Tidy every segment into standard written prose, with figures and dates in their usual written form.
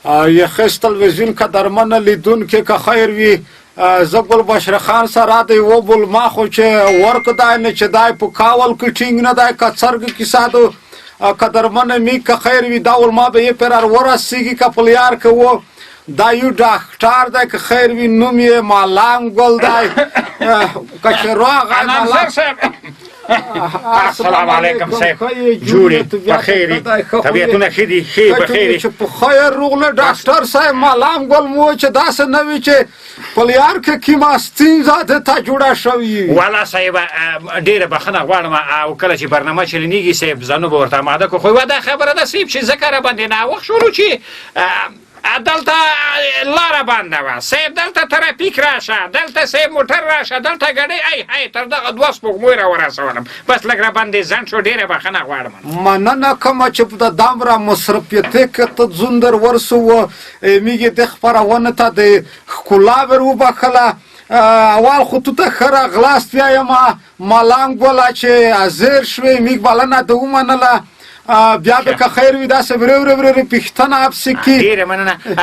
یخص تلویزیون که درمن لیدونکي که خیر وي زه ګلبشره خان سره دی وبل ما خو چې ورک دی نه چې دی په کاول کې ټینګ نه دی که څرګ کیسه دو که درمن می که خیر وي دا ول ما به یې پرار ورسیږي که پلیار که و دا یو ډاکټر دی که خیر وي نوم یې مالام ګل دی که چې روغ السلام علیکم صاحب جوړې بخیرې طبیعتونه ښه دي ښې بخیرې چې په خیر روغله ډاکټر صاحب مالام ګل مو چې داسې نه وي چې پلیار کې کومه ستونزه ده ته جوړه شوې والا صاحب ډېره بخښنه غواړم او کله چې برنامه چلېږي صاحب زه نو به ورته اماده کړو خو دا خبره ده صاحب چې ځکه راباندې ناوخت شروع چې دلته لاره بنده وه صاحب دلته ترافیک راشه دلته صاحب موټر راشه دلته ګاډۍ ای تر دغه 2 سپوږمۍ راورسولم بس لږ راباندې ځنډ شو ډېره بخښنه غواړم مننه کومه چې په دامره مصرفیتۍ کې ته زوندر ورسو و میږي د خپرونه ته د ښکلا ور وبخله اول خو تو ته ښه راغلاست وایم مالام ګوله چې حاضر شوې میږ بلنه ده ومنله بیا به که خیر وي داسې ورې پوښتنه پسې کړي ډېره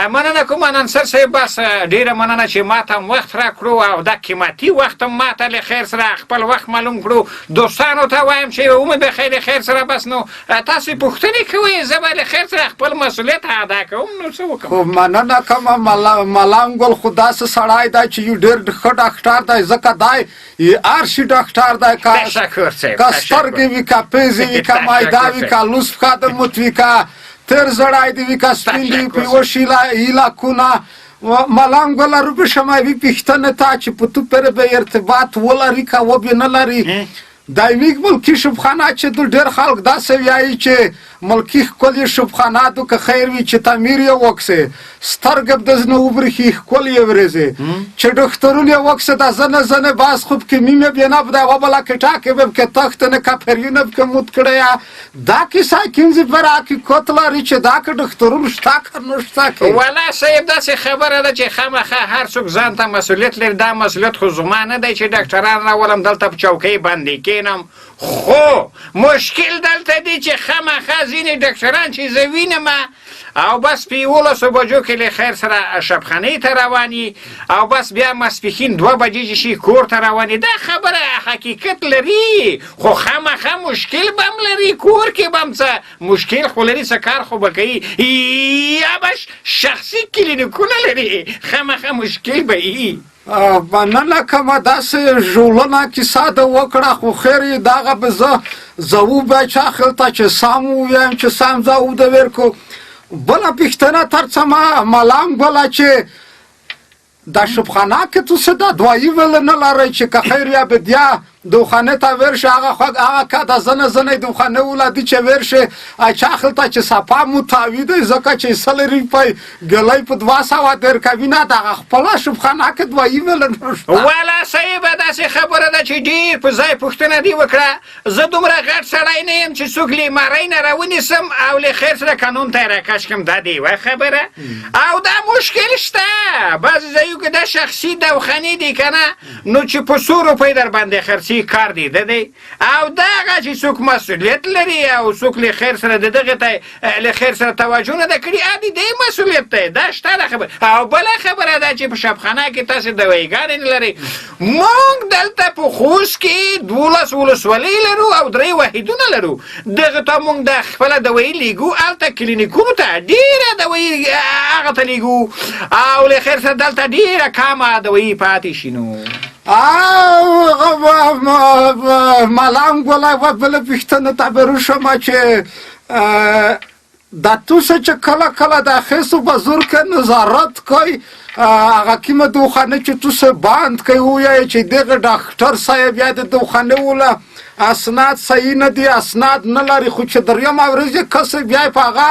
مننه کوم انانسر صاحب بس ډېره مننه چې ما ته هم وخت راکړو او دا قیمتي وخت هم ما ته له خیر سره خپل وخت معلوم کړو دوستانو ته وایم چې امید به خیر خیر سره بس نو تاسې پوښتنې کوئ زه به له خیر سره خپل مسؤلیت ادا کوم نو څه وکړم خو مننه کومه مالام ګل خو داسې سړی دی چې یو ډېر ښه ډاکټر دی ځکه دی ارشي ډاکټر دی که سترګې وي که پېزې وي که معده وي که لوس خاطر متویکا تر زړای دی وکا سپین دی پیوشیلا ایلا کونا مالام ګل رو به شماوي پښتنه تا چې په تو پر به ارتباط ولري کا و به نه لري دایمي ملکی شبخانه چې د ډېر خلک داسې وایي چې ملکی ښکلې شبخانه دو که خیر وي چې تعمیر یې وکړي سترګې د ځنه وبرخي ښکلې ورځي چې ډاکټرونه یې وکړي دا زنه باز خوب کې میمه بنا بده و بلا کې ټاکې به کې تخت نه کا پرینه کې موت کړیا دا کیسه کینځي برا کې کوتلاري چې دا کې ډاکټرونه شتا کرنوشتا کې ولا صاحب داسې خبره ده چې خامخا هر څوک ځان ته مسؤلیت لري دا مسؤلیت خو زما نه دی چې ډاکټران راولم دلته په چوکۍ باندې کینم خو مشکل دلته دی چې خامخا ځینې ډاکټران چې زه وینم او بس په 11 بجو کې له خیر سره شبخانې ته رواني او بس بیا ماسپښین 2 بجې شي کور ته رواني دا خبره حقیقت لري خو خامخا مشکل به هم لري کور کې به هم څه مشکل خو لري څه کار خو به کوي یا بش شخصي کلینیکونه لري خامخا مشکل به وي مننه کومه داسې ژولنه کیسه ده وکړه خو خیر یې دغه به زه وبچه خلته چې سم ووایم چې سم زه وده ورکو بله پوښتنه ترڅه مالام ګله چې دا شبخانه کې تو څه دا دوایي ول نه لرئ چې که خیر یا به بیا دوخانه ته ورشه هغه که د زنه دوخانه ولادي چې ورشه چا خلته چې صفا متاوي دی ځکه چې 100 روپۍ ګلۍ په 200 درکوي نه دغه خپله شبخانه کې دوایي ول نشته والا صاحب داسې خبره ده چې ډېر په ځای پوښتنه دې وکړه زه دومره غټ سړی نه یم چې څوک لیماری نه راونیسم او له خیر سره قانون ته یې راکش کړم دا دې یوه خبره او دا مشکل شته بعضې ځایو کې دا شخصي دواخانې دي که نه نو چې په 100 روپۍ در باندې خرڅي کار دیده دی او دغه چې څوک مسؤلیت لري او څوک له خیر سره د دغه ته له خیر سره توجه نه ده کړې ادي دی مسؤلیت دی دا شته ده خبره او بله خبره ده چې په شبخانه کې تاسې دوایګانې نه لرئ موږ دلته په خوست کې 12 ولسوالۍ لرو او 3 واحدونه لرو دغه ته موږ د خپله دوایي لیږو هلته کلینیکونو ته ډېره دوایي هغه ته لیږو او له خیر سره دلته ډېره کمه دوایي پاتې شي نو مالام ګله و بله پوښتنه ته به روشم چې دا تو څه چې کله کله د اخیستو په زور کې نظارت کوئ هغه کومه دوخانه چې تو څه بند کوئ ووایئ چې دغه ډاکټر صاحب یا د دوخانې وله اسناد صحیح نه دي اسناد نه لري خو چې درېیمه ورځ یې کس بیا په هغه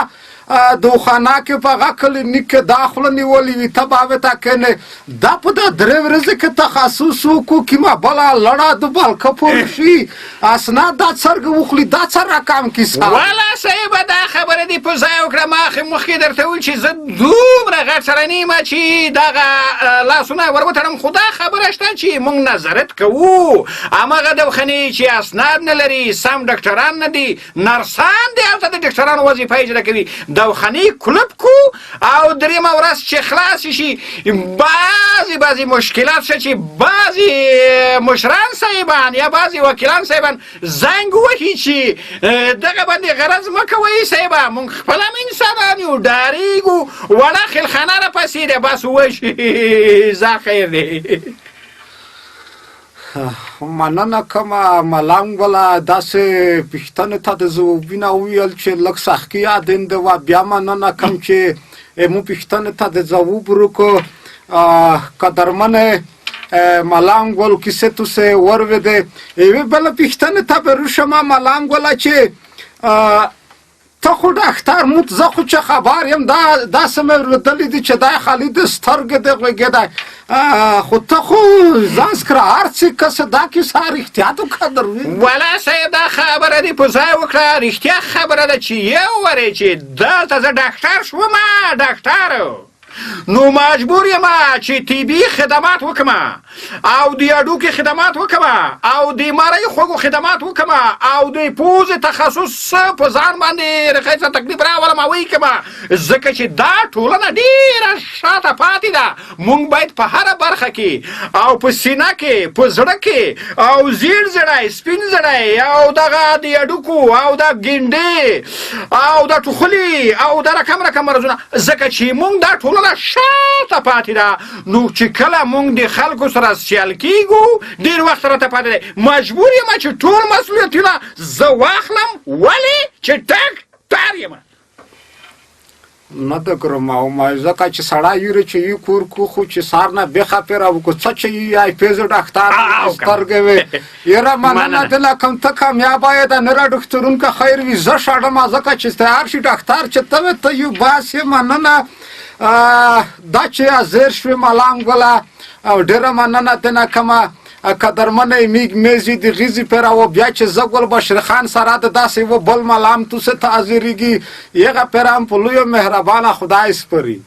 دوخانه کې په هغه کلینیک کې داخله نیولې وي ته به هغې ته کښېنې دا په دا 3 ورځې کې تخصص وکړو کومه بله لړه د بالکه پورې شي اسناد دا څرګه وخوري دا څه رقم کیسه والا صاحبه دا خبره دې په ځای وکړه ما مخکې درته وویل چې زه دومره غټ سړی نه یم چې دغه لاسونه ور وتړم خو دا خبره شته چې موږ نظارت کوو هماغه دواخانې چې اسناد نه لري سم ډاکټران نه دي نرسان دي هلته د ډاکټرانو وظیفه اجرا کوي دواخانې کلب کو او درېیمه ورځ چې خلاص شي بعضې مشکلات شه چې بعضې مشران صاحبان یا بعضې وکیلان صاحبان زنګ وهي چې دغه باندې غرض مه کوئ صاحبه موږ خپله هم انسانان یو ډارېږو وړه خلخانه راپسې دی بس وشي زه خیر دی مننه کومه ملنګ ګله داسې پوښتنې ته د ځوابونه وویل چې لږ سختي یادېنده وه بیا مننه کوم چې مو پوښتنې ته د ځواب ورکړو قدرمن ملنګ ګل کیسې توسې ورودې یوې بله پوښتنې ته به روشم ملنګ ګله چې ته خو ډاکټر موت زه خو چې خبر یم داسې مې اورېدلي دي چې دا خالي د سترګې د غوږې دی خو ته خو ځان سکره هر څه کسه دا کیسه رښتیا تو قدر وي ولا صاحب دا خبره دې په ځای وکړه رښتیا خبره ده چې یو ورې چې دلته زه ډاکټر شوم ډاکټر نو مجبور یم چې طبي خدمات وکړم او د هډوکي خدمات وکړم او د مرۍ خوږو خدمات وکړم او د پوزې تخصص په ځان باندې رقیب څه تکلیف راولم او ویې کړم ځکه چې دا ټولنه ډېره شاته پاتې ده موږ باید په هره برخه کې او په سینه کې په زړه کې او زیړ زړی سپین زړی او دغه د هډوکو او د ګنډې او د ټوخلي او د رقم مرضونه ځکه چې موږ دا ټولنه شاته پاتې ده نو چې کله موږ د خلکو سره سیال کیږو ډېر وخت راته پاتې دی مجبور یم چې ټول مسؤلیتونه زه واخلم ولې چې ډاکټر یم نه د ګرماومه ځکه چې سړی یوره چې یو کور کو خو چې سار نه بېخه پیره وکړو څه چې یو پیزو ډاکټر سترګې وې یاره مننه دله کوم ته کامیابه یې ده نره ډاکټرون که خیر وي زه شړم ځکه چې تیار شي ډاکټر چې ته وې ته یو باس یې مننه دا چې حاضر شوې ملنګ ګله او ډېره مننه تېنه کومه قدرمنه میږ میزي د غیزي پیره و بیا چې زه ګل بشیر خان سره د داسې و بل ملام توسې ته حاضرېږي هغه پیره هم په لویه مهربانه خدای سپري